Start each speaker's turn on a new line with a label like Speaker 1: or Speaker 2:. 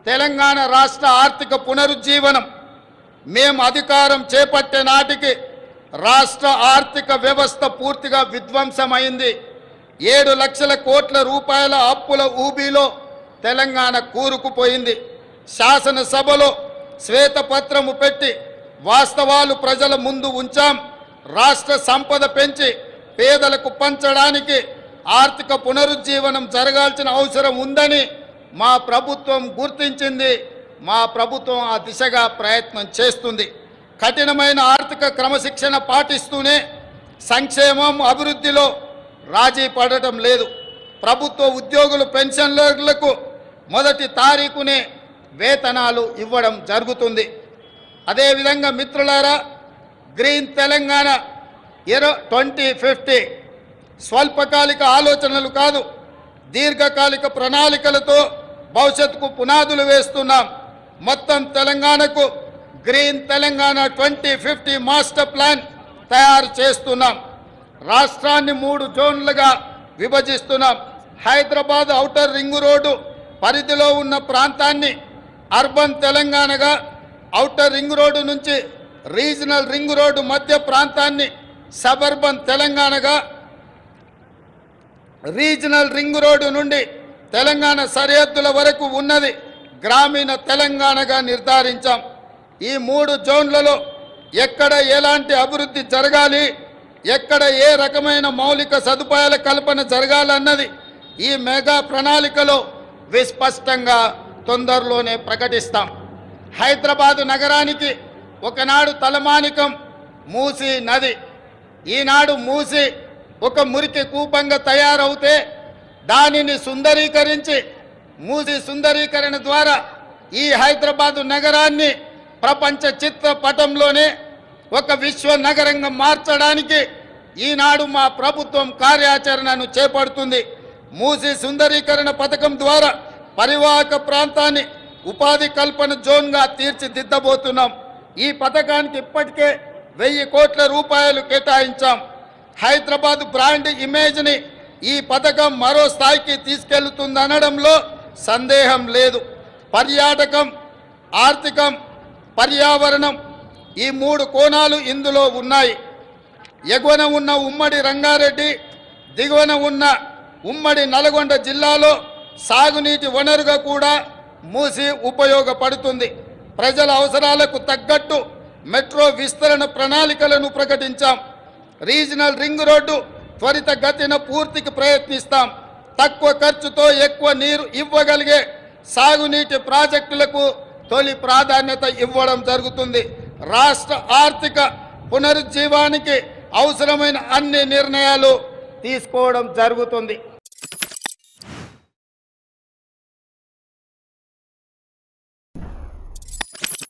Speaker 1: తెలంగాణ రాష్ట్ర ఆర్థిక పునరుజ్జీవనం మేము అధికారం చేపట్టే నాటికి రాష్ట్ర ఆర్థిక వ్యవస్థ పూర్తిగా విధ్వంసమైంది. 7 లక్షల కోట్ల రూపాయల అప్పుల ఊబిలో తెలంగాణ కూరుకుపోయింది. శాసనసభలో శ్వేతపత్రము పెట్టి వాస్తవాలు ప్రజల ముందు ఉంచాం. రాష్ట్ర సంపద పెంచి పేదలకు పంచడానికి ఆర్థిక పునరుజ్జీవనం జరగాల్సిన అవసరం ఉందని మా ప్రభుత్వం గుర్తించింది. మా ప్రభుత్వం ఆ దిశగా ప్రయత్నం చేస్తుంది. కఠినమైన ఆర్థిక క్రమశిక్షణ పాటిస్తూనే సంక్షేమం అభివృద్ధిలో రాజీ పడటం లేదు. ప్రభుత్వ ఉద్యోగులు పెన్షన్లకు మొదటి తారీఖునే వేతనాలు ఇవ్వడం జరుగుతుంది. అదేవిధంగా మిత్రులారా, గ్రీన్ తెలంగాణ 2050 స్వల్పకాలిక ఆలోచనలు కాదు, దీర్ఘకాలిక ప్రణాళికలతో భవిష్యత్తుకు పునాదులు వేస్తున్నాం. మొత్తం తెలంగాణకు గ్రీన్ తెలంగాణ 2050 మాస్టర్ ప్లాన్ తయారు చేస్తున్నాం. రాష్ట్రాన్ని 3 జోన్లుగా విభజిస్తున్నాం. హైదరాబాద్ ఔటర్ రింగ్ రోడ్డు పరిధిలో ఉన్న ప్రాంతాన్ని అర్బన్ తెలంగాణగా, ఔటర్ రింగ్ రోడ్డు నుంచి రీజనల్ రింగ్ రోడ్డు మధ్య ప్రాంతాన్ని సబర్బన్ తెలంగాణగా, రీజనల్ రింగ్ రోడ్డు నుండి తెలంగాణ సరిహద్దుల వరకు ఉన్నది గ్రామీణ తెలంగాణగా నిర్ధారించాం. ఈ 3 జోన్లలో ఎక్కడ ఎలాంటి అభివృద్ధి జరగాలి, ఎక్కడ ఏ రకమైన మౌలిక సదుపాయాల కల్పన జరగాలన్నది ఈ మెగా ప్రణాళికలో విస్పష్టంగా తొందరలోనే ప్రకటిస్తాం. హైదరాబాదు నగరానికి ఒకనాడు తలమానికం మూసీ నది. ఈనాడు మూసీ ఒక మురికి కూపంగా తయారవుతే దానిని సుందరీకరించి, మూసీ సుందరీకరణ ద్వారా ఈ హైదరాబాదు నగరాన్ని ప్రపంచ చిత్రపటంలోనే ఒక విశ్వ నగరంగా మార్చడానికి ఈనాడు మా ప్రభుత్వం కార్యాచరణను చేపడుతుంది. మూసీ సుందరీకరణ పథకం ద్వారా పరివాహక ప్రాంతాన్ని ఉపాధి కల్పన జోన్గా తీర్చిదిద్దబోతున్నాం. ఈ పథకానికి ఇప్పటికే 1000 కోట్ల రూపాయలు కేటాయించాం. హైదరాబాద్ బ్రాండ్ ఇమేజ్ని ఈ పథకం మరో స్థాయికి తీసుకెళ్తుందనడంలో సందేహం లేదు. పర్యాటకం, ఆర్థికం, పర్యావరణం ఈ 3 కోణాలు ఇందులో ఉన్నాయి. ఎగువన ఉన్న ఉమ్మడి రంగారెడ్డి, దిగువన ఉన్న ఉమ్మడి నల్గొండ జిల్లాలో సాగునీటి వనరుగా కూడా మూసీ ఉపయోగపడుతుంది. ప్రజల అవసరాలకు తగ్గట్టు మెట్రో విస్తరణ ప్రణాళికలను ప్రకటించాం. రీజనల్ రింగ్ రోడ్డు త్వరితగతిన పూర్తికి ప్రయత్నిస్తాం. తక్కువ ఖర్చుతో ఎక్కువ నీరు ఇవ్వగలిగే సాగునీటి ప్రాజెక్టులకు తొలి ప్రాధాన్యత ఇవ్వడం జరుగుతుంది. రాష్ట్ర ఆర్థిక పునరుజ్జీవానికి అవసరమైన అన్ని నిర్ణయాలు తీసుకోవడం జరుగుతుంది.